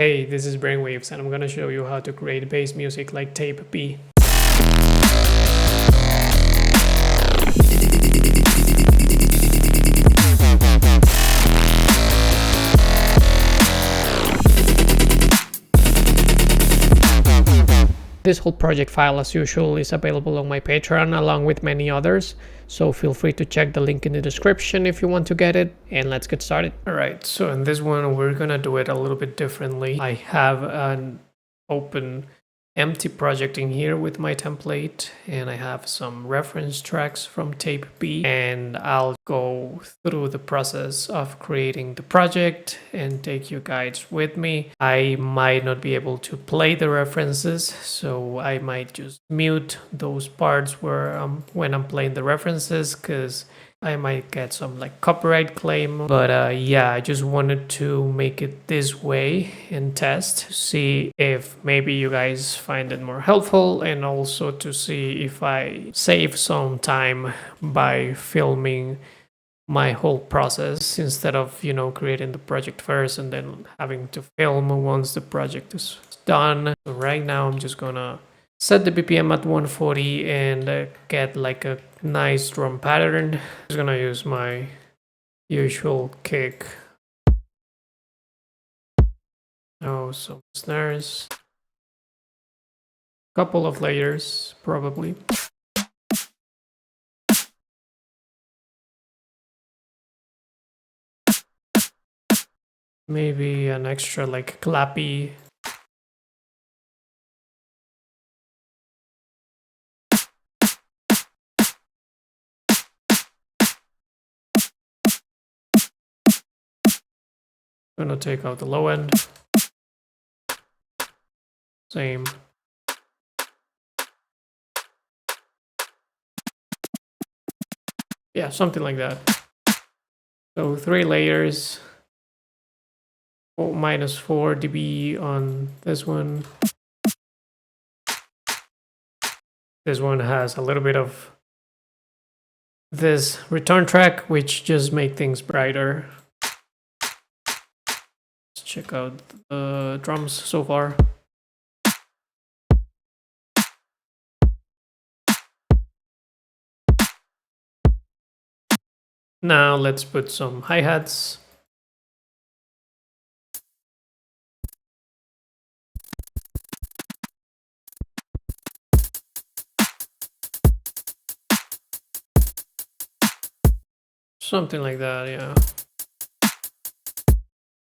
Hey, this is Brainwaves and I'm gonna show you how to create bass music like tape B. This whole project file, as usual, is available on my Patreon along with many others, so feel free to check the link in the description if you want to get it, and let's get started. Alright, so in this one we're gonna do it a little bit differently. I have an open empty project in here with my template, and I have some reference tracks from tape B, and I'll go through the process of creating the project and take you guys with me. I might not be able to play the references, so I might just mute those parts where when I'm playing the references, because I might get some like copyright claim. But yeah, I just wanted to make it this way and test to see if maybe you guys find it more helpful, and also to see if I save some time by filming my whole process instead of, you know, creating the project first and then having to film once the project is done. So right now I'm just gonna set the BPM at 140 and get like a nice drum pattern. I'm just gonna use my usual kick. Oh, some snares. Couple of layers, probably. Maybe an extra like clappy. Gonna take out the low end. Same. Yeah, something like that. So 3 layers. Minus 4 dB on this one. This one has a little bit of this return track, which just make things brighter. Let's check out the drums so far. Now let's put some hi-hats. Something like that, yeah.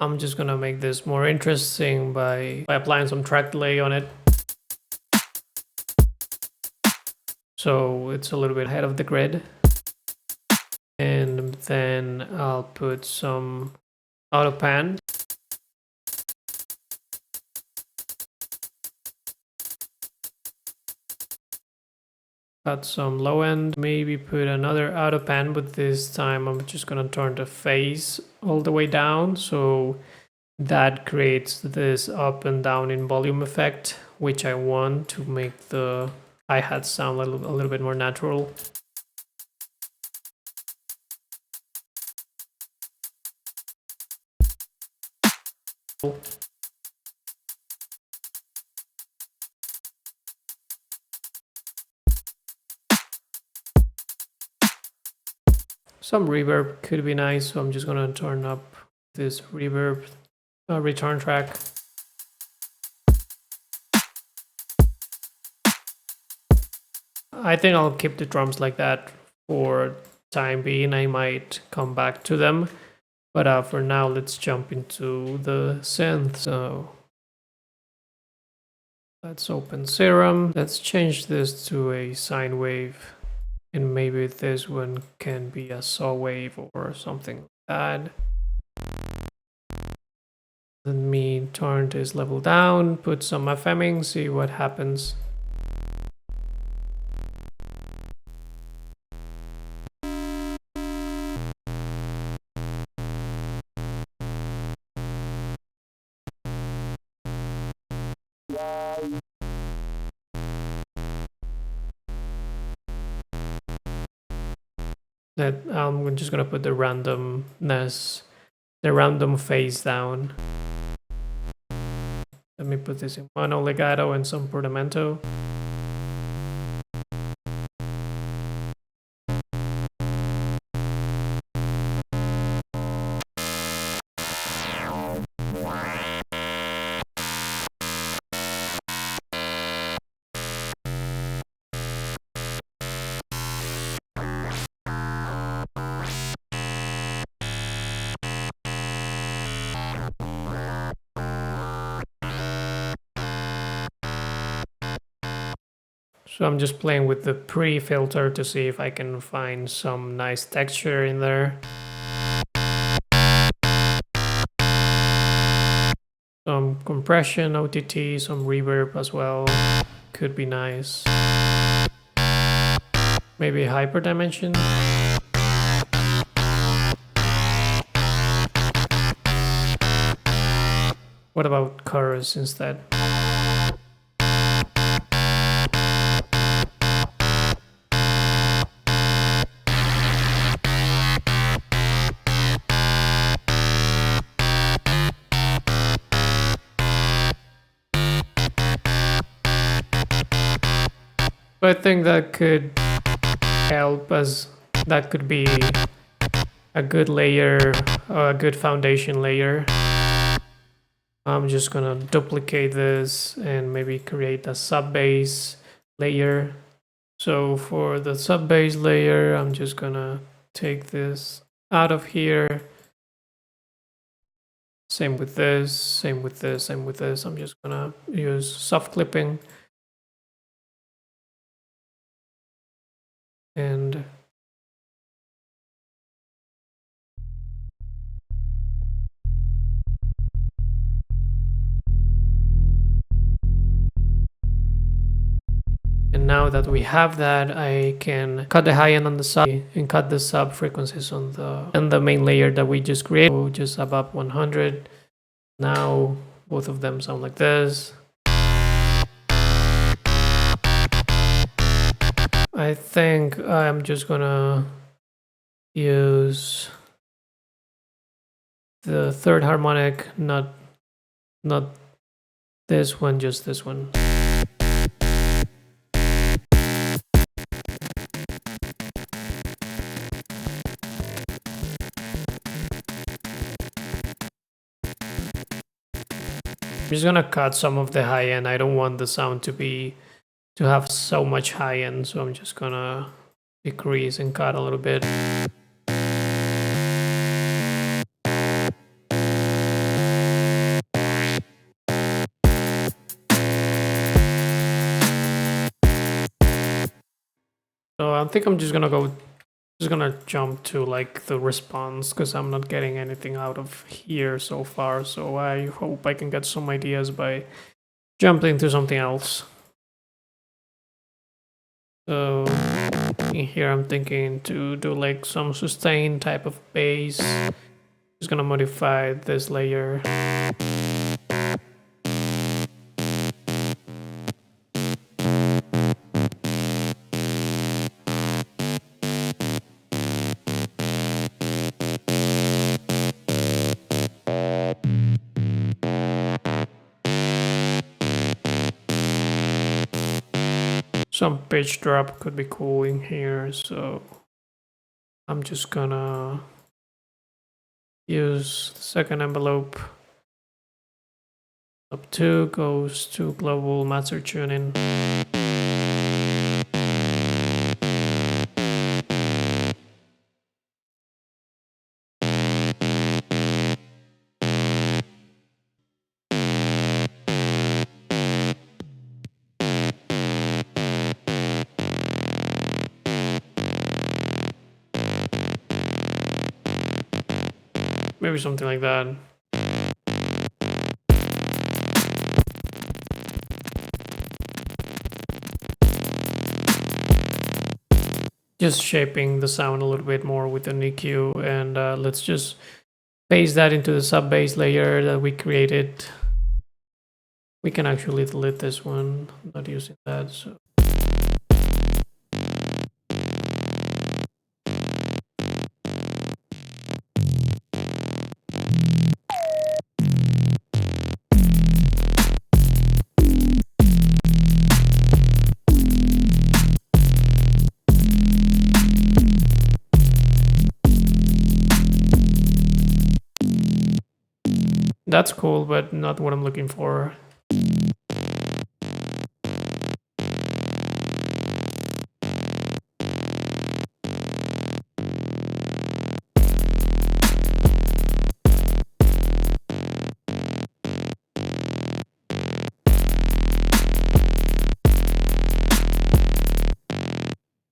I'm just gonna make this more interesting by applying some track delay on it. So it's a little bit ahead of the grid. And then I'll put some auto pan. Got some low end, maybe put another auto pan, but this time I'm just gonna turn the phase all the way down, so that creates this up and down in volume effect, which I want to make the hi-hat sound a little bit more natural. Some reverb could be nice, so I'm just gonna turn up this reverb return track. I think I'll keep the drums like that for time being. I might come back to them, but for now let's jump into the synth. So let's open Serum. Let's change this to a sine wave, and maybe this one can be a saw wave or something like that. Let me turn this level down, put some FMing, see what happens. That I'm just gonna put the randomness, the random phase down. Let me put this in mono legato and some portamento. So I'm just playing with the pre-filter to see if I can find some nice texture in there. Some compression, OTT, some reverb as well. Could be nice. Maybe hyperdimension. What about chorus instead? I think that could help, as that could be a good layer, a good foundation layer. I'm just gonna duplicate this and maybe create a sub bass layer. So for the sub bass layer, I'm just gonna take this out of here. Same with this, same with this, same with this. I'm just gonna use soft clipping. And now that we have that, I can cut the high end on the sub and cut the sub frequencies on the main layer that we just created. So just above 100. Now both of them sound like this. I think I'm just gonna use the third harmonic, not this one, just this one. I'm just gonna cut some of the high end. I don't want the sound to have so much high end, so I'm just gonna decrease and cut a little bit. So I think I'm just gonna jump to like the response, because I'm not getting anything out of here so far. So I hope I can get some ideas by jumping to something else. So in here I'm thinking to do like some sustain type of bass. Just gonna modify this layer. Some pitch drop could be cool in here, so I'm just gonna use the second envelope. Up 2 goes to global master tuning. Maybe something like that. Just shaping the sound a little bit more with an EQ, and let's just paste that into the sub bass layer that we created. We can actually delete this one, I'm not using that, so. That's cool, but not what I'm looking for.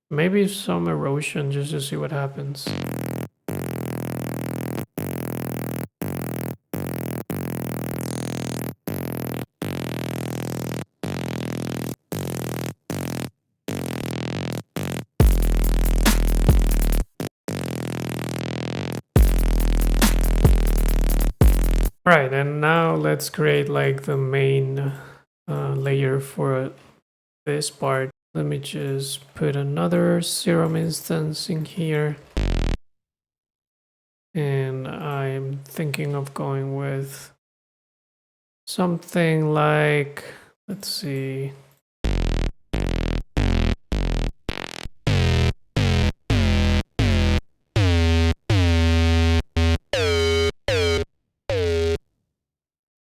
Maybe some erosion just to see what happens. Right, and now let's create like the main layer for this part. Let me just put another Serum instance in here. And I'm thinking of going with something like, let's see.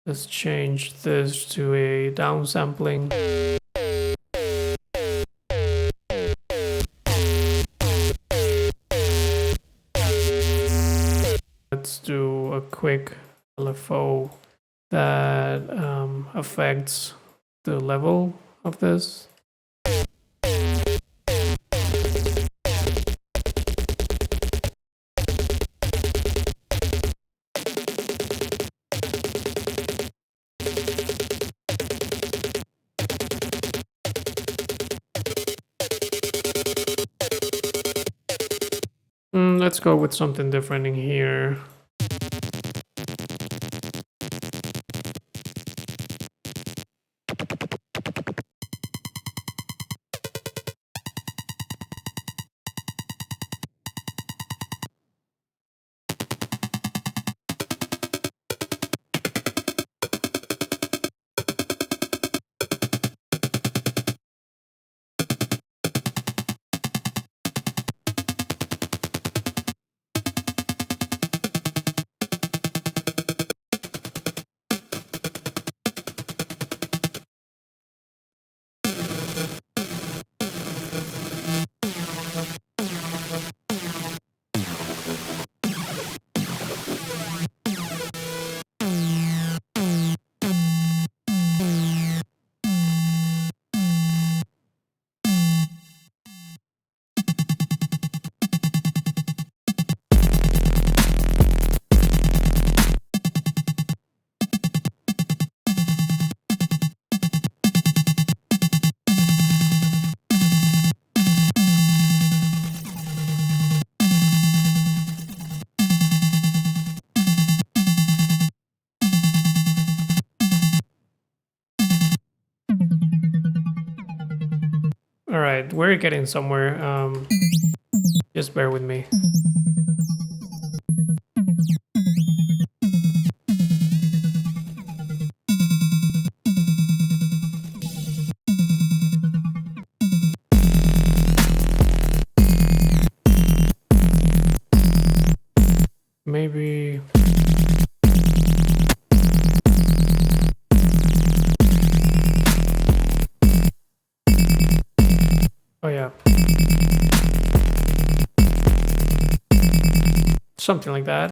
Let's change this to a downsampling. Let's do a quick LFO that affects the level of this. Let's go with something different in here. All right, we're getting somewhere. Just bear with me. Maybe... Oh yeah. Something like that.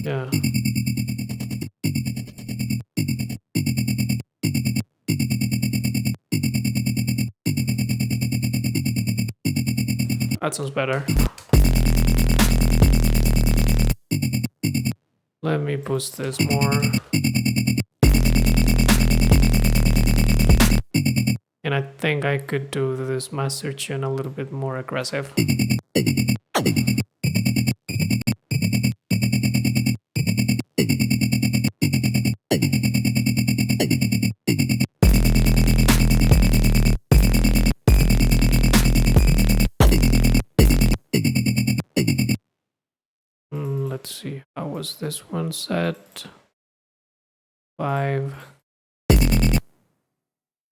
Yeah. That sounds better. Let me boost this more. And I think I could do this master tune a little bit more aggressive. this one set 5.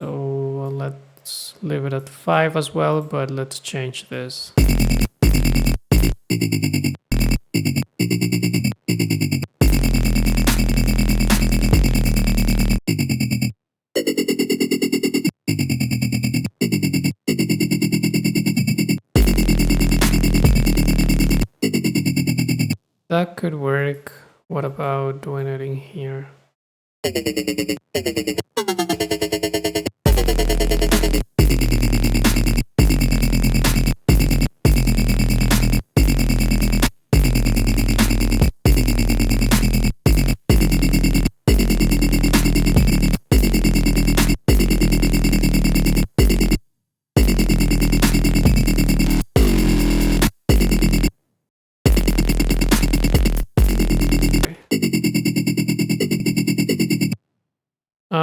So let's leave it at 5 as well, but let's change this. That could work. What about doing it in here?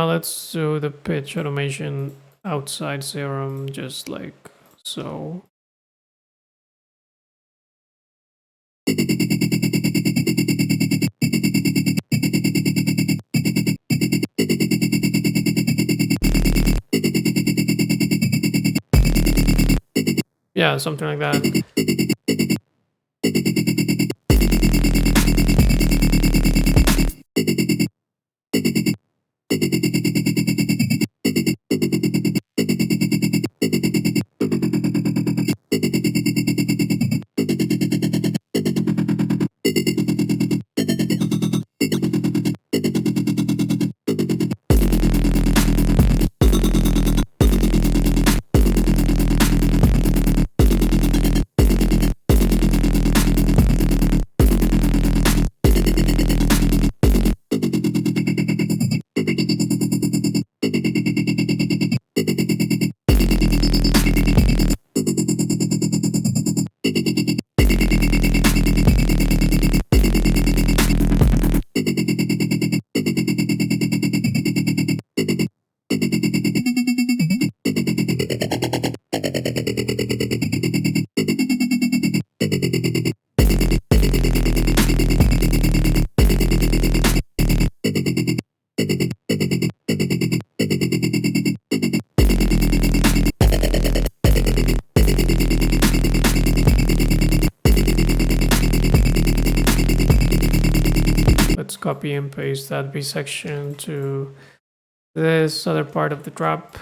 Let's do the pitch automation outside Serum, just like so. Yeah, something like that. Let's copy and paste that B section to this other part of the drop.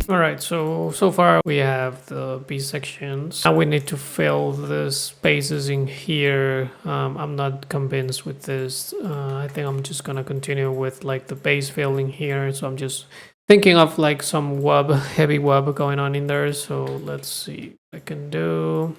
Alright, so far we have the B sections. Now we need to fill the spaces in here. I'm not convinced with this. I think I'm just gonna continue with like the bass filling here. So I'm just thinking of like some wub, heavy wub going on in there. So let's see what I can do.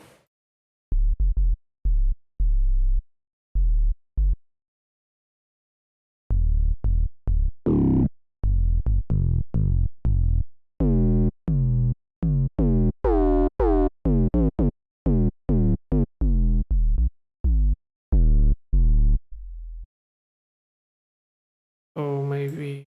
Oh, maybe.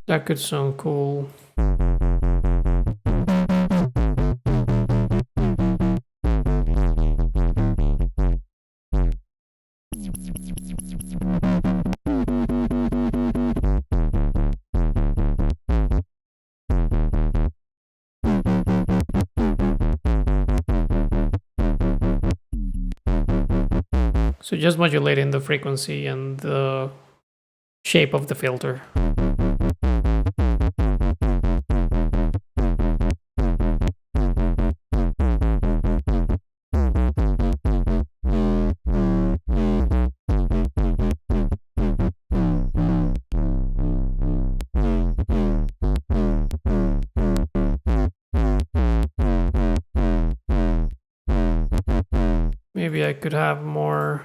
That could sound cool. So just modulating the frequency and the shape of the filter. Maybe I could have more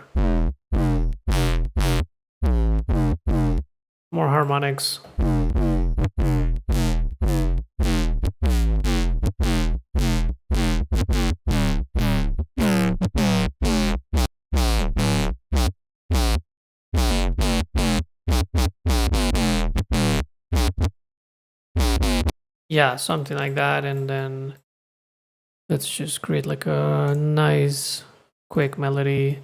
harmonics. Yeah, something like that, and then let's just create like a nice quick melody.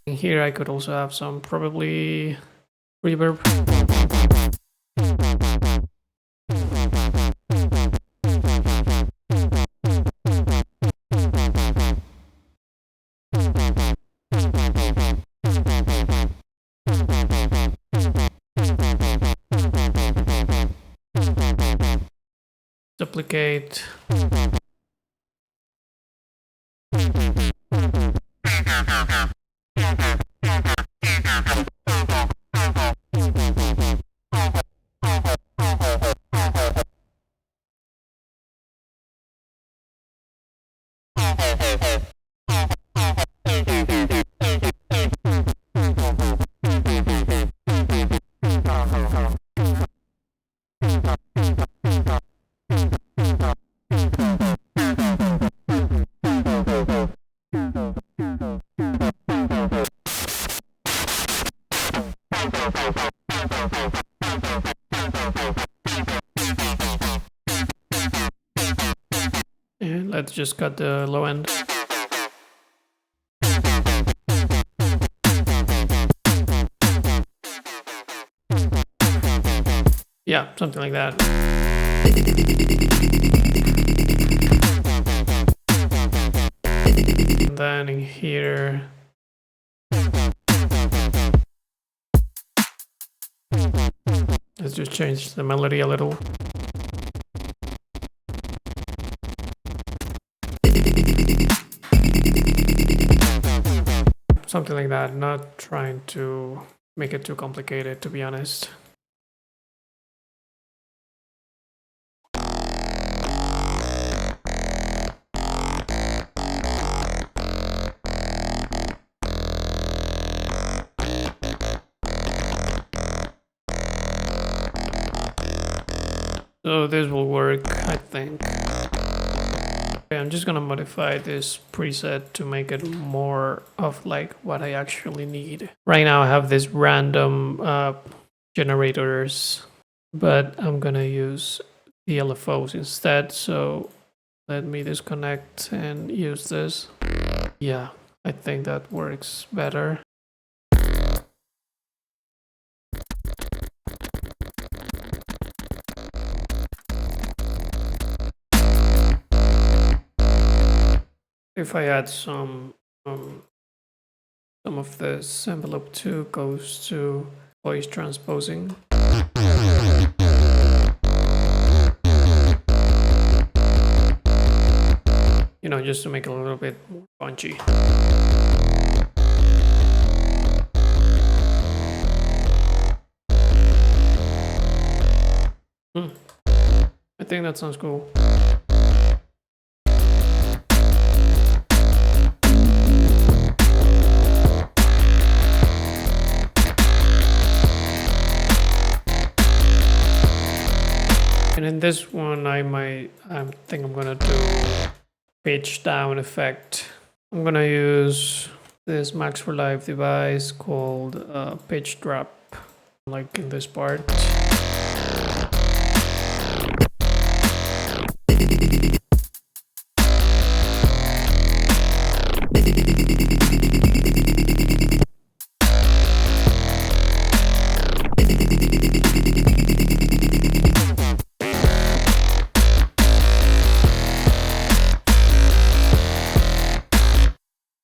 Here I could also have some probably reverb. Duplicate. And let's just cut the low end. Yeah, something like that. And then in here, let's just change the melody a little. Something like that, not trying to make it too complicated, to be honest. So this will work, I think. Okay, I'm just gonna modify this preset to make it more of like what I actually need. Right now I have this random generators, but I'm gonna use the LFOs instead. So let me disconnect and use this. Yeah, I think that works better. If I add some of this envelope 2 goes to voice transposing. You know, just to make it a little bit more punchy. I think that sounds cool. And in this one, I think I'm gonna do pitch down effect. I'm gonna use this Max for Live device called pitch drop, like in this part.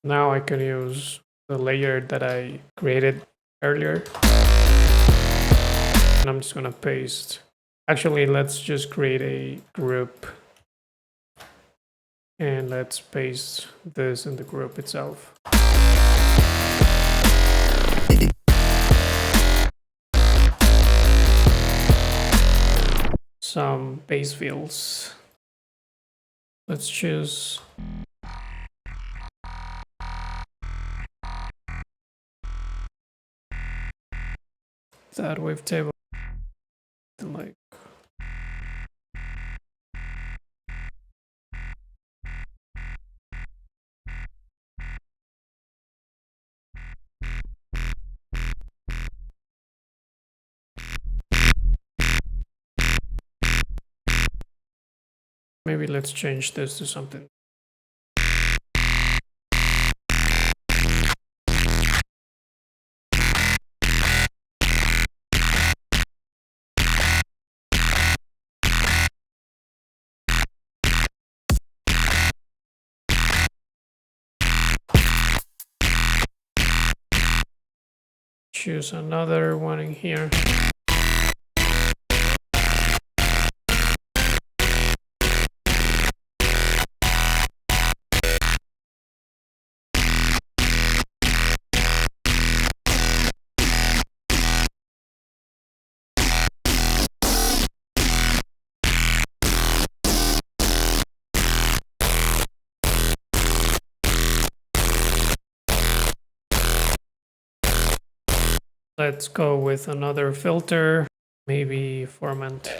Now I can use the layer that I created earlier. And I'm just gonna paste. Actually, let's just create a group. And let's paste this in the group itself. Some base fills. Let's choose that wavetable, like maybe let's change this to something. Choose another one in here. Let's go with another filter, maybe Formant.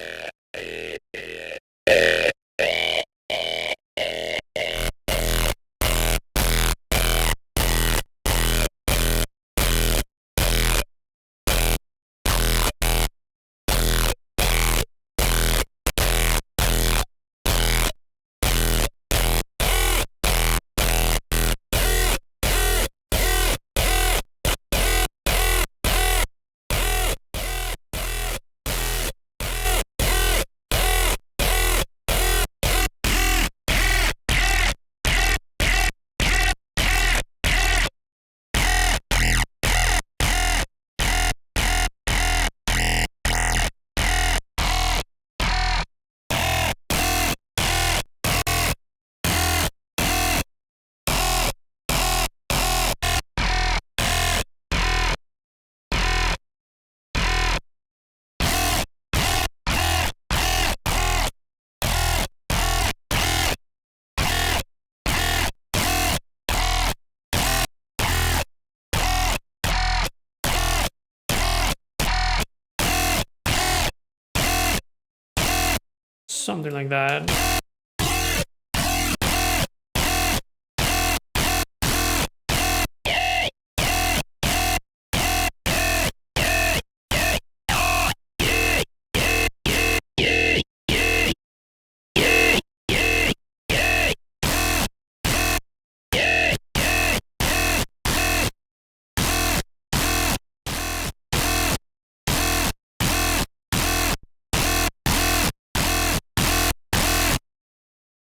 Something like that.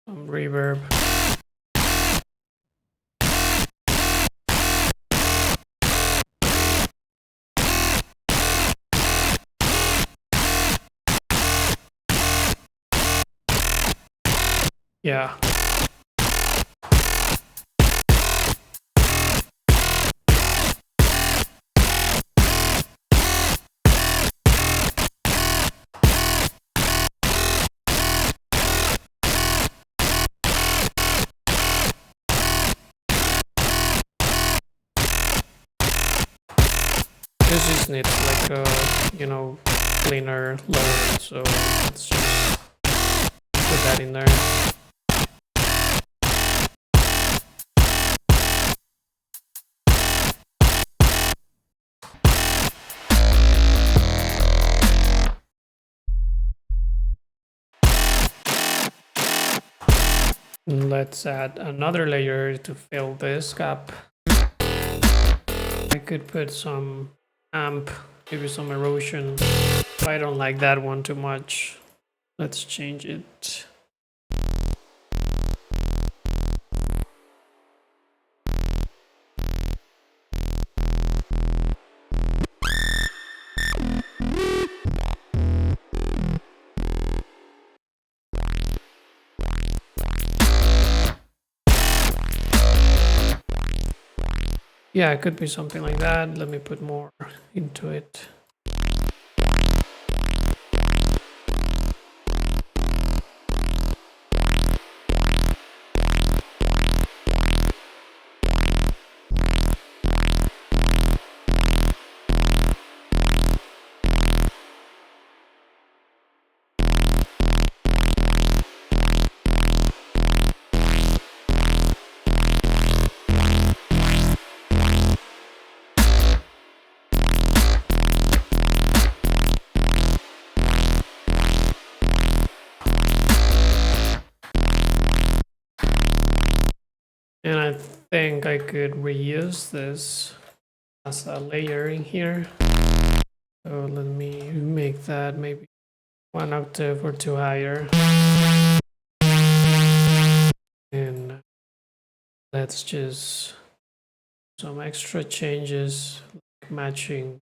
Some reverb. Yeah. This just needs like a, cleaner load, so let's just put that in there. Let's add another layer to fill this gap. I could put some amp, maybe some erosion. I don't like that one too much. Let's change it. Yeah, it could be something like that. Let me put more into it. And I think I could reuse this as a layer in here. So let me make that maybe 1 octave or 2 higher. And let's just some extra changes, like matching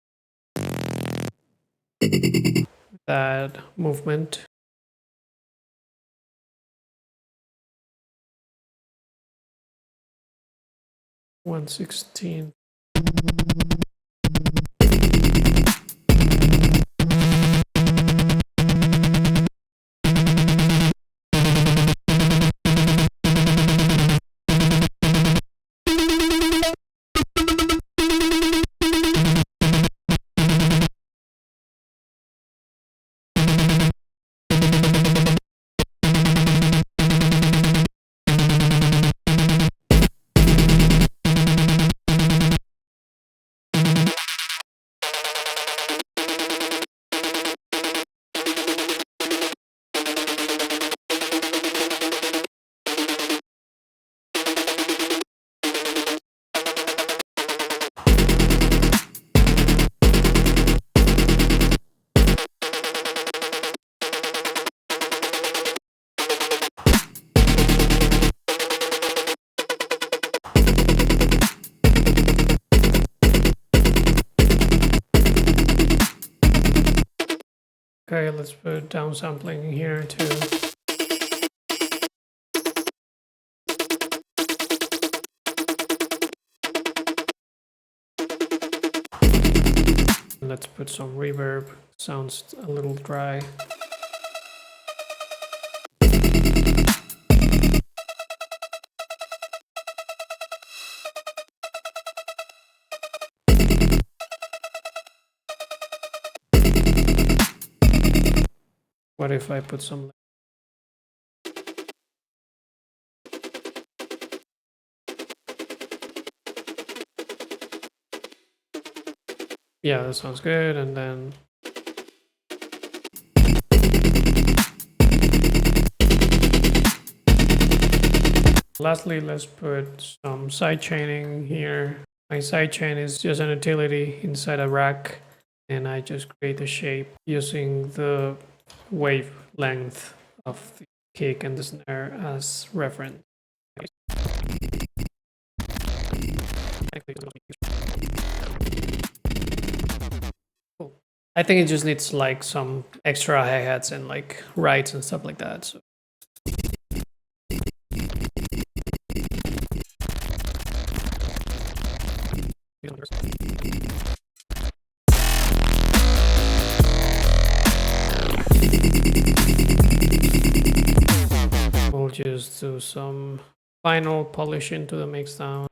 that movement. (1/16). Okay, let's put downsampling here too. Let's put some reverb. Sounds a little dry. What if I put some... Yeah, that sounds good. And then lastly, let's put some side chaining here. My side chain is just an utility inside a rack, and I just create the shape using the wavelength of the kick and the snare as reference. Cool. I think it just needs like some extra hi-hats and like rides and stuff like that. So we'll just do some final polishing to the mix down.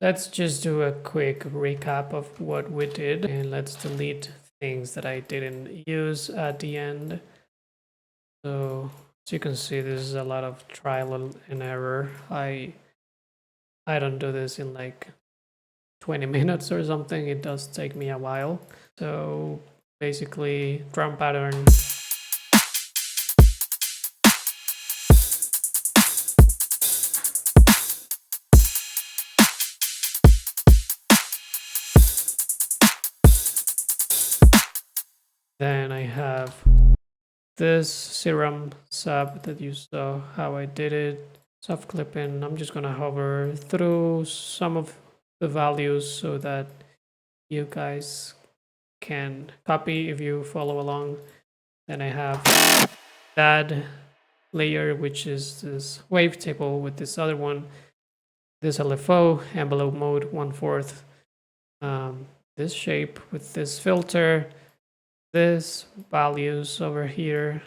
let's just do a quick recap of what we did, and let's delete things that I didn't use at the end. So as you can see, this is a lot of trial and error. I don't do this in like 20 minutes or something. It does take me a while. So basically, drum pattern. Then I have this serum sub that you saw how I did it. Soft clipping. I'm just gonna hover through some of the values so that you guys can copy if you follow along. Then I have that layer, which is this wavetable with this other one, this LFO, envelope mode 1/4, this shape with this filter, this values over here,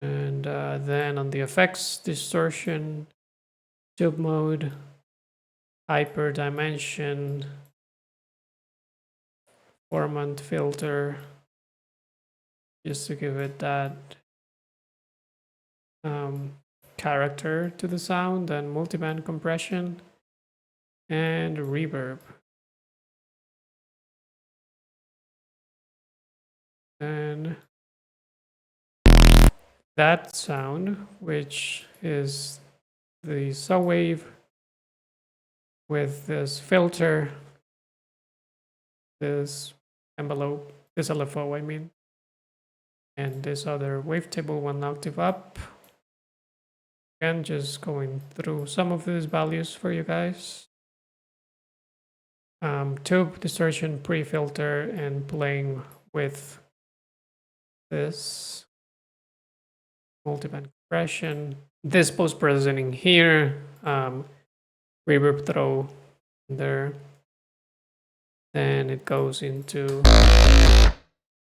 and then on the effects, distortion, tube mode, hyper dimension, formant filter, just to give it that character to the sound, and multiband compression and reverb. And that sound, which is the saw wave with this filter, this envelope, this LFO, I mean, and this other wavetable 1 octave up. Again, just going through some of these values for you guys. Tube distortion pre-filter and playing with this multiband compression. This post-processing here, reverb throw there. Then it goes into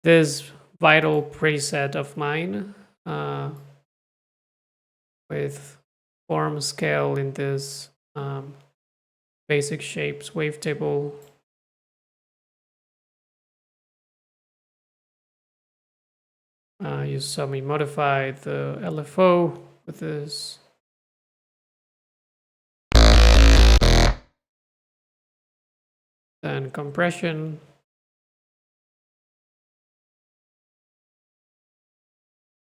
this vital preset of mine with form scale in this basic shapes wavetable. You saw me modify the LFO with this. Then compression.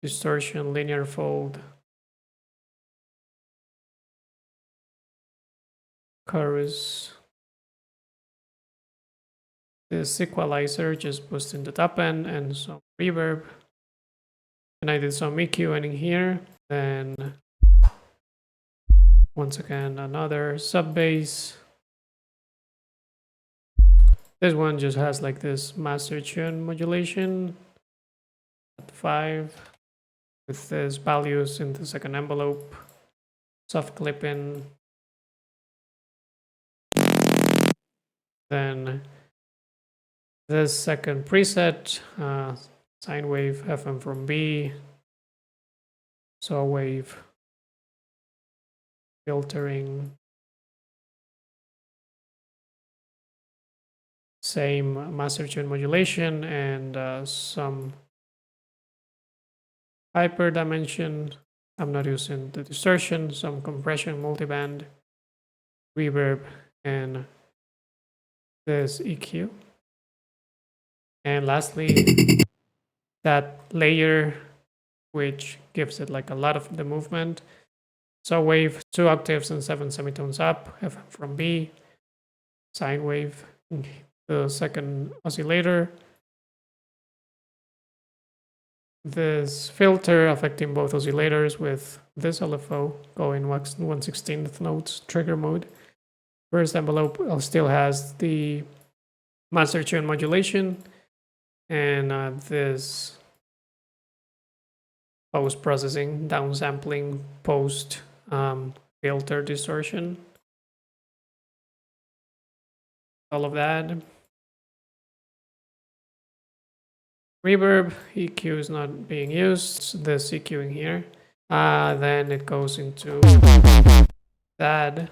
Distortion, linear fold. Chorus. This equalizer, just boosting the top end and some reverb. And I did some EQing in here. Then once again, another sub bass. This one just has like this master tune modulation at 5 with these values in the second envelope, soft clipping. Then this second preset, sine wave, FM from B, saw wave, filtering, same master tune modulation, and some hyper dimension. I'm not using the distortion, some compression, multiband, reverb, and this EQ. And lastly, that layer, which gives it like a lot of the movement. Saw wave, 2 octaves and 7 semitones up, FM from B, sine wave, the second oscillator, this filter affecting both oscillators with this LFO going 1/16 notes, trigger mode. First envelope still has the master tune modulation, and this post processing, downsampling, post filter distortion, all of that. reverb. EQ is not being used. This EQing here. Then it goes into that.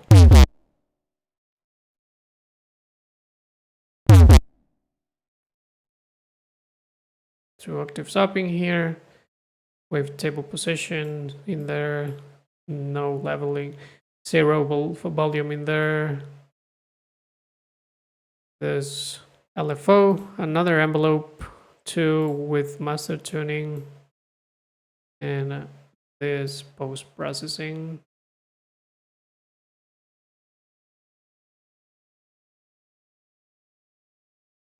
2 octaves up in here. Wavetable position in there. No leveling. 0 volume in there. This LFO, another envelope, 2 with master tuning, and this post-processing.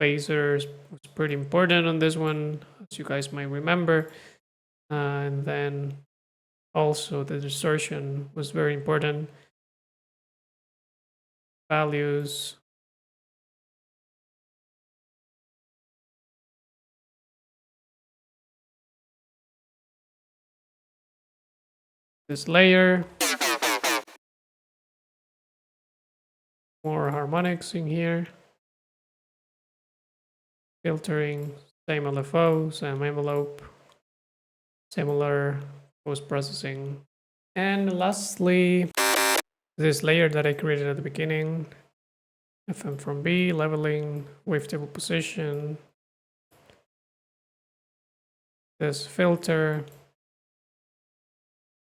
Phasers was pretty important on this one, as you guys might remember. And then also the distortion was very important. Values. This layer. More harmonics in here. Filtering, same LFO, same envelope, similar post-processing. And lastly, this layer that I created at the beginning, FM from B, leveling, wavetable position, this filter,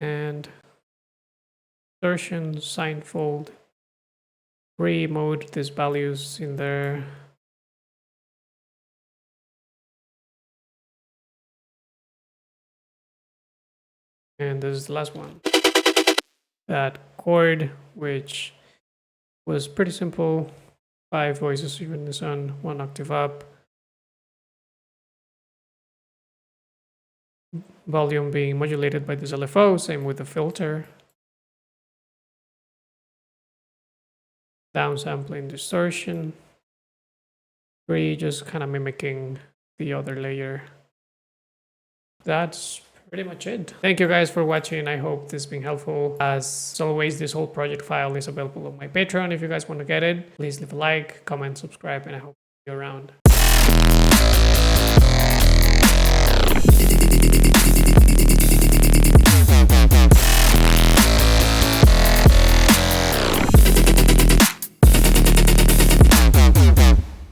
and distortion, sine fold, re-mode these values in there. And this is the last one. That chord, which was pretty simple. 5 voices even this on 1 octave up. Volume being modulated by this LFO, same with the filter. Downsampling, distortion. 3 just kind of mimicking the other layer. That's pretty much it. Thank you guys for watching. I hope this has been helpful. As always, this whole project file is available on my Patreon. If you guys want to get it, please leave a like, comment, subscribe, and I hope you're around.